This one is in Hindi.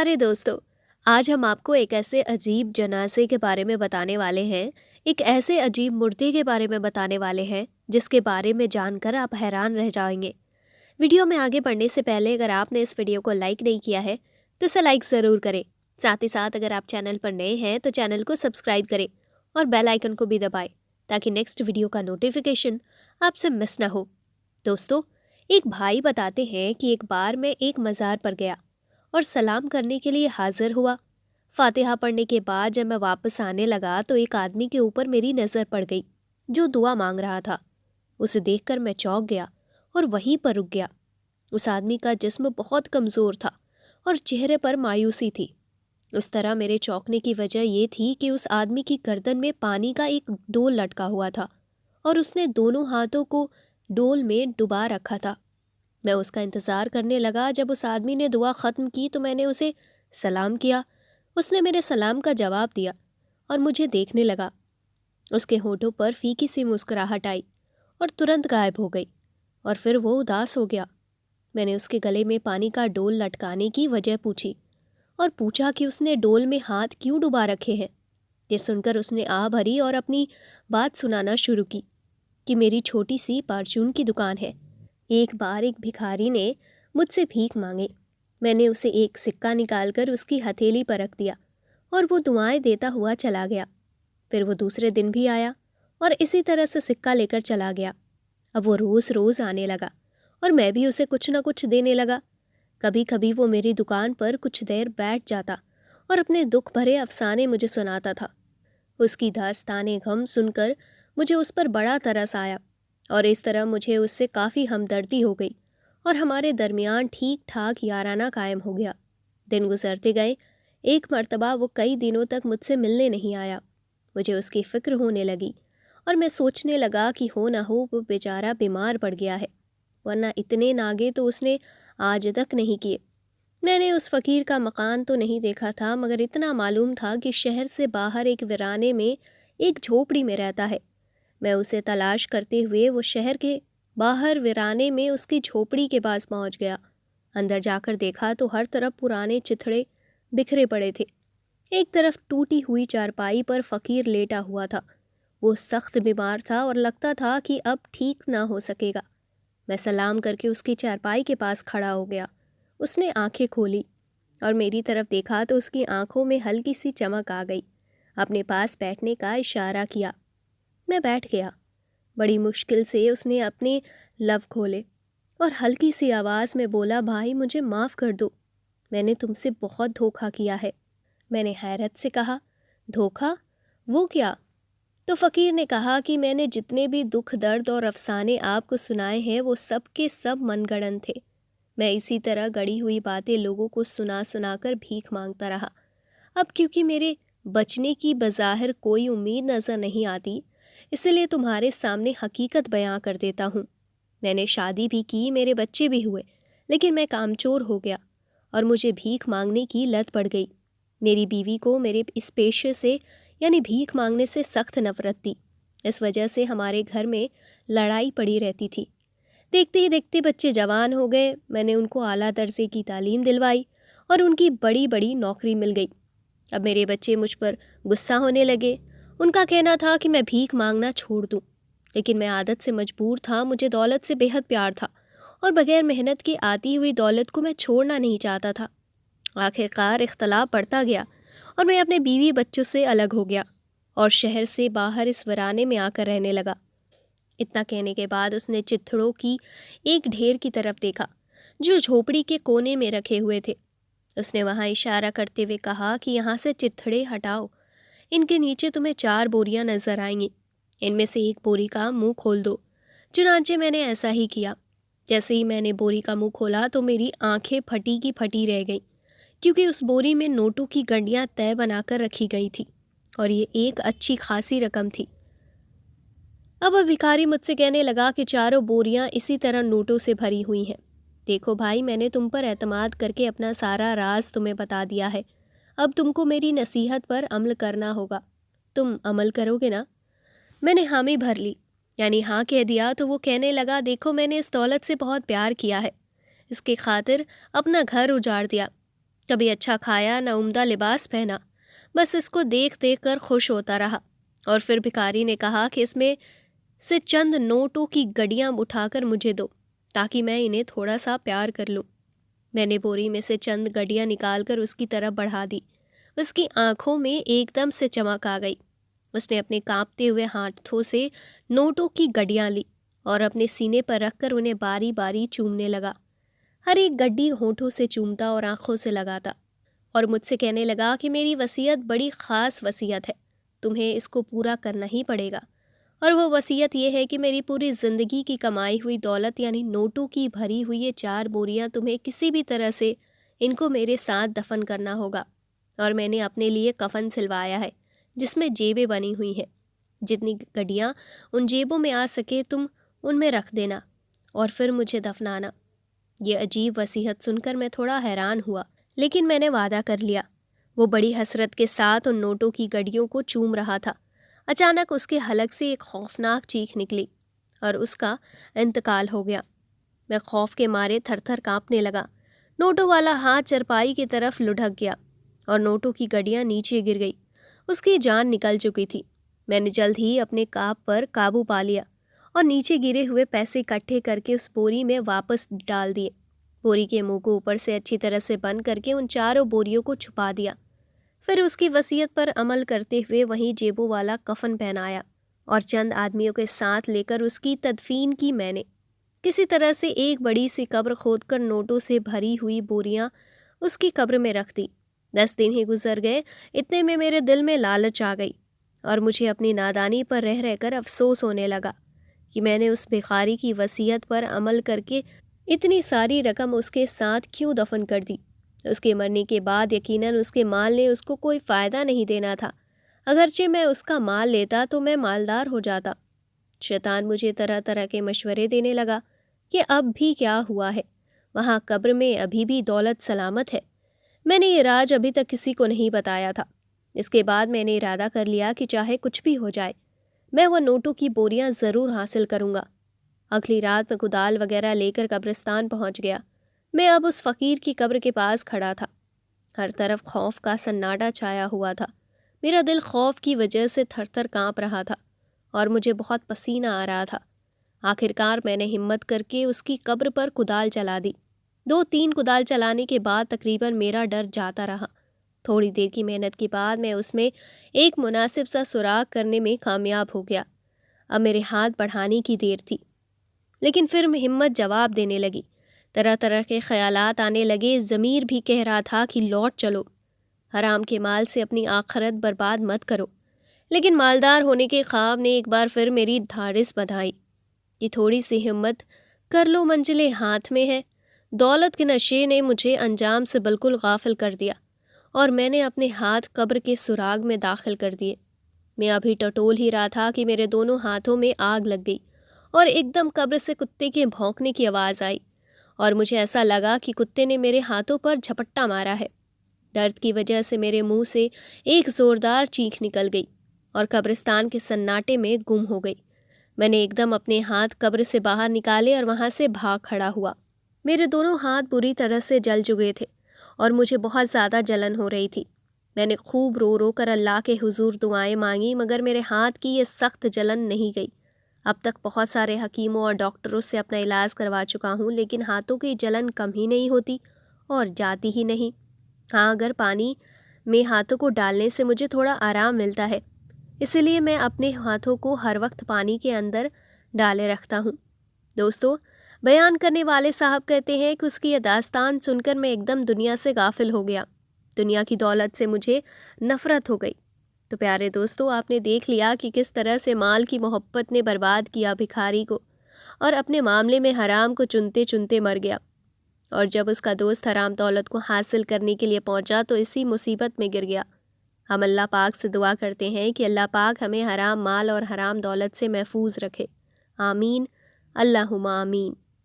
प्यारे दोस्तों, आज हम आपको एक ऐसे अजीब जनाजे के बारे में बताने वाले हैं। एक ऐसे अजीब मूर्ति के बारे में बताने वाले हैं जिसके बारे में जानकर आप हैरान रह जाएंगे। वीडियो में आगे बढ़ने से पहले अगर आपने इस वीडियो को लाइक नहीं किया है तो इसे लाइक ज़रूर करें। साथ ही साथ अगर आप चैनल पर नए हैं तो चैनल को सब्सक्राइब करें और बेल आइकन को भी दबाएं ताकि नेक्स्ट वीडियो का नोटिफिकेशन आपसे मिस ना हो। दोस्तों, एक भाई बताते हैं कि एक बार मैं एक मज़ार पर गया और सलाम करने के लिए हाजिर हुआ। फातिहा पढ़ने के बाद जब मैं वापस आने लगा तो एक आदमी के ऊपर मेरी नज़र पड़ गई जो दुआ मांग रहा था। उसे देखकर मैं चौंक गया और वहीं पर रुक गया। उस आदमी का जिस्म बहुत कमज़ोर था और चेहरे पर मायूसी थी। इस तरह मेरे चौंकने की वजह ये थी कि उस आदमी की गर्दन में पानी का एक डोल लटका हुआ था और उसने दोनों हाथों को डोल में डुबा रखा था। मैं उसका इंतज़ार करने लगा। जब उस आदमी ने दुआ ख़त्म की तो मैंने उसे सलाम किया। उसने मेरे सलाम का जवाब दिया और मुझे देखने लगा। उसके होठों पर फीकी सी मुस्कुराहट आई और तुरंत गायब हो गई और फिर वो उदास हो गया। मैंने उसके गले में पानी का डोल लटकाने की वजह पूछी और पूछा कि उसने डोल में हाथ क्यों डुबा रखे हैं। ये सुनकर उसने आ भरी और अपनी बात सुनाना शुरू की कि मेरी छोटी सी परचून की दुकान है। एक बार एक भिखारी ने मुझसे भीख मांगी। मैंने उसे एक सिक्का निकालकर उसकी हथेली पर रख दिया और वो दुआएं देता हुआ चला गया। फिर वो दूसरे दिन भी आया और इसी तरह से सिक्का लेकर चला गया। अब वो रोज़ रोज़ आने लगा और मैं भी उसे कुछ न कुछ देने लगा। कभी कभी वो मेरी दुकान पर कुछ देर बैठ जाता और अपने दुख भरे अफसाने मुझे सुनाता था। उसकी दास्ताने गम सुनकर मुझे उस पर बड़ा तरस आया और इस तरह मुझे उससे काफ़ी हमदर्दी हो गई और हमारे दरमियान ठीक ठाक याराना कायम हो गया। दिन गुजरते गए। एक मर्तबा वो कई दिनों तक मुझसे मिलने नहीं आया। मुझे उसकी फ़िक्र होने लगी और मैं सोचने लगा कि हो ना हो वो बेचारा बीमार पड़ गया है, वरना इतने नागे तो उसने आज तक नहीं किए। मैंने उस फ़कीर का मकान तो नहीं देखा था, मगर इतना मालूम था कि शहर से बाहर एक वीराने में एक झोपड़ी में रहता है। मैं उसे तलाश करते हुए वो शहर के बाहर वीराने में उसकी झोपड़ी के पास पहुंच गया। अंदर जाकर देखा तो हर तरफ पुराने चिथड़े बिखरे पड़े थे। एक तरफ टूटी हुई चारपाई पर फ़कीर लेटा हुआ था। वो सख्त बीमार था और लगता था कि अब ठीक ना हो सकेगा। मैं सलाम करके उसकी चारपाई के पास खड़ा हो गया। उसने आंखें खोली और मेरी तरफ देखा तो उसकी आंखों में हल्की सी चमक आ गई। अपने पास बैठने का इशारा किया। मैं बैठ गया। बड़ी मुश्किल से उसने अपने लब खोले और हल्की सी आवाज़ में बोला, भाई मुझे माफ़ कर दो, मैंने तुमसे बहुत धोखा किया है। मैंने हैरत से कहा, धोखा? वो क्या? तो फ़कीर ने कहा कि मैंने जितने भी दुख दर्द और अफसाने आपको सुनाए हैं वो सब के सब मनगढ़ंत थे। मैं इसी तरह गढ़ी हुई बातें लोगों को सुना सुना कर भीख मांगता रहा। अब क्योंकि मेरे बचने की बज़ाहिर कोई उम्मीद नज़र नहीं आती, इसलिए तुम्हारे सामने हकीकत बयां कर देता हूँ। मैंने शादी भी की, मेरे बच्चे भी हुए, लेकिन मैं कामचोर हो गया और मुझे भीख मांगने की लत पड़ गई। मेरी बीवी को मेरे इस पेशे से यानी भीख मांगने से सख्त नफरत थी। इस वजह से हमारे घर में लड़ाई पड़ी रहती थी। देखते ही देखते बच्चे जवान हो गए। मैंने उनको आला दर्जे की तालीम दिलवाई और उनकी बड़ी बड़ी नौकरी मिल गई। अब मेरे बच्चे मुझ पर गुस्सा होने लगे। उनका कहना था कि मैं भीख मांगना छोड़ दूं, लेकिन मैं आदत से मजबूर था। मुझे दौलत से बेहद प्यार था और बगैर मेहनत की आती हुई दौलत को मैं छोड़ना नहीं चाहता था। आखिरकार इख्तलाफ बढ़ता गया और मैं अपने बीवी बच्चों से अलग हो गया और शहर से बाहर इस वीराने में आकर रहने लगा। इतना कहने के बाद उसने चिथड़ों की एक ढेर की तरफ देखा जो झोपड़ी के कोने में रखे हुए थे। उसने वहां इशारा करते हुए कहा कि यहाँ से चिथड़े हटाओ, इनके नीचे तुम्हें 4 बोरियां नजर आएंगी, इनमें से एक बोरी का मुंह खोल दो। चुनांचे मैंने ऐसा ही किया। जैसे ही मैंने बोरी का मुंह खोला तो मेरी आंखें फटी की फटी रह गईं, क्योंकि उस बोरी में नोटों की गंडियां तय बनाकर रखी गई थी और ये एक अच्छी खासी रकम थी। अब भिखारी मुझसे कहने लगा कि 4 बोरियां इसी तरह नोटों से भरी हुई हैं। देखो भाई, मैंने तुम पर एतमाद करके अपना सारा राज तुम्हें बता दिया है। अब तुमको मेरी नसीहत पर अमल करना होगा। तुम अमल करोगे ना? मैंने हामी भर ली, यानी हाँ कह दिया। तो वो कहने लगा, देखो मैंने इस दौलत से बहुत प्यार किया है, इसके खातिर अपना घर उजाड़ दिया, कभी अच्छा खाया न उम्दा लिबास पहना, बस इसको देख देख कर खुश होता रहा। और फिर भिखारी ने कहा कि इसमें से चंद नोटों की गड्डियाँ उठाकर मुझे दो, ताकि मैं इन्हें थोड़ा सा प्यार कर लूँ। मैंने बोरी में से चंद गड्डियाँ निकालकर उसकी तरफ बढ़ा दी। उसकी आंखों में एकदम से चमक आ गई। उसने अपने कांपते हुए हाथों से नोटों की गड्डियाँ ली और अपने सीने पर रखकर उन्हें बारी बारी चूमने लगा। हर एक गड्डी होठों से चूमता और आंखों से लगाता और मुझसे कहने लगा कि मेरी वसीयत बड़ी ख़ास वसीयत है, तुम्हें इसको पूरा करना ही पड़ेगा। और वो वसीयत ये है कि मेरी पूरी ज़िंदगी की कमाई हुई दौलत यानी नोटों की भरी हुई ये 4 बोरियां तुम्हें किसी भी तरह से इनको मेरे साथ दफन करना होगा। और मैंने अपने लिए कफन सिलवाया है जिसमें जेबें बनी हुई हैं। जितनी गड्डियाँ उन जेबों में आ सके तुम उनमें रख देना और फिर मुझे दफनाना। ये अजीब वसीयत सुनकर मैं थोड़ा हैरान हुआ, लेकिन मैंने वादा कर लिया। वो बड़ी हसरत के साथ उन नोटों की गड्डियों को चूम रहा था। अचानक उसके हलक से एक खौफनाक चीख निकली और उसका इंतकाल हो गया। मैं खौफ के मारे थरथर कांपने लगा। नोटों वाला हाथ चरपाई की तरफ लुढ़क गया और नोटों की गड्डियाँ नीचे गिर गई। उसकी जान निकल चुकी थी। मैंने जल्द ही अपने काप पर काबू पा लिया और नीचे गिरे हुए पैसे इकट्ठे करके उस बोरी में वापस डाल दिए। बोरी के मुंह को ऊपर से अच्छी तरह से बंद करके उन 4 बोरियों को छुपा दिया। फिर उसकी वसीयत पर अमल करते हुए वहीं जेबों वाला कफन पहनाया और चंद आदमियों के साथ लेकर उसकी तदफीन की। मैंने किसी तरह से एक बड़ी सी कब्र खोदकर नोटों से भरी हुई बोरियां उसकी कब्र में रख दी। 10 दिन ही गुजर गए, इतने में मेरे दिल में लालच आ गई और मुझे अपनी नादानी पर रह रहकर अफसोस होने लगा कि मैंने उस भिखारी की वसीयत पर अमल करके इतनी सारी रकम उसके साथ क्यों दफन कर दी। उसके मरने के बाद यकीनन उसके माल ने उसको कोई फ़ायदा नहीं देना था। अगरचे मैं उसका माल लेता तो मैं मालदार हो जाता। शैतान मुझे तरह तरह के मशवरे देने लगा कि अब भी क्या हुआ है, वहाँ कब्र में अभी भी दौलत सलामत है। मैंने ये राज अभी तक किसी को नहीं बताया था। इसके बाद मैंने इरादा कर लिया कि चाहे कुछ भी हो जाए, मैं वह नोटों की बोरियां ज़रूर हासिल करूँगा। अगली रात मैं कुदाल वगैरह लेकर कब्रिस्तान पहुँच गया। मैं अब उस फ़कीर की कब्र के पास खड़ा था। हर तरफ खौफ का सन्नाटा छाया हुआ था। मेरा दिल खौफ की वजह से थर-थर काँप रहा था और मुझे बहुत पसीना आ रहा था। आखिरकार मैंने हिम्मत करके उसकी कब्र पर कुदाल चला दी। 2-3 कुदाल चलाने के बाद तकरीबन मेरा डर जाता रहा। थोड़ी देर की मेहनत के बाद मैं उसमें एक मुनासिब सा सुराख करने में कामयाब हो गया। अब मेरे हाथ बढ़ाने की देर थी, लेकिन फिर मैं हिम्मत जवाब देने लगी। तरह तरह के ख्यालात आने लगे। ज़मीर भी कह रहा था कि लौट चलो, हराम के माल से अपनी आखिरत बर्बाद मत करो। लेकिन मालदार होने के ख्वाब ने एक बार फिर मेरी धारिस बंधाई कि थोड़ी सी हिम्मत कर लो, मंजिलें हाथ में है। दौलत के नशे ने मुझे अंजाम से बिल्कुल गाफिल कर दिया और मैंने अपने हाथ कब्र के सुराग में दाखिल कर दिए। मैं अभी टटोल ही रहा था कि मेरे दोनों हाथों में आग लग गई और एकदम कब्र से कुत्ते के भौंकने की आवाज़ आई और मुझे ऐसा लगा कि कुत्ते ने मेरे हाथों पर झपट्टा मारा है। दर्द की वजह से मेरे मुंह से एक ज़ोरदार चीख निकल गई और कब्रिस्तान के सन्नाटे में गुम हो गई। मैंने एकदम अपने हाथ कब्र से बाहर निकाले और वहाँ से भाग खड़ा हुआ। मेरे दोनों हाथ बुरी तरह से जल चुके थे और मुझे बहुत ज़्यादा जलन हो रही थी। मैंने खूब रो रो कर अल्लाह के हुजूर दुआएं मांगी, मगर मेरे हाथ की ये सख्त जलन नहीं गई। अब तक बहुत सारे हकीमों और डॉक्टरों से अपना इलाज करवा चुका हूँ, लेकिन हाथों की जलन कम ही नहीं होती और जाती ही नहीं। हाँ, अगर पानी में हाथों को डालने से मुझे थोड़ा आराम मिलता है, इसलिए मैं अपने हाथों को हर वक्त पानी के अंदर डाले रखता हूँ। दोस्तों, बयान करने वाले साहब कहते हैं कि उसकी यह दास्तान सुनकर मैं एकदम दुनिया से गाफिल हो गया। दुनिया की दौलत से मुझे नफ़रत हो गई। तो प्यारे दोस्तों, आपने देख लिया कि किस तरह से माल की मोहब्बत ने बर्बाद किया भिखारी को और अपने मामले में हराम को चुनते चुनते मर गया। और जब उसका दोस्त हराम दौलत को हासिल करने के लिए पहुंचा तो इसी मुसीबत में गिर गया। हम अल्लाह पाक से दुआ करते हैं कि अल्लाह पाक हमें हराम माल और हराम दौलत से महफूज रखे। आमीन, अल्लाहुम्मा आमीन।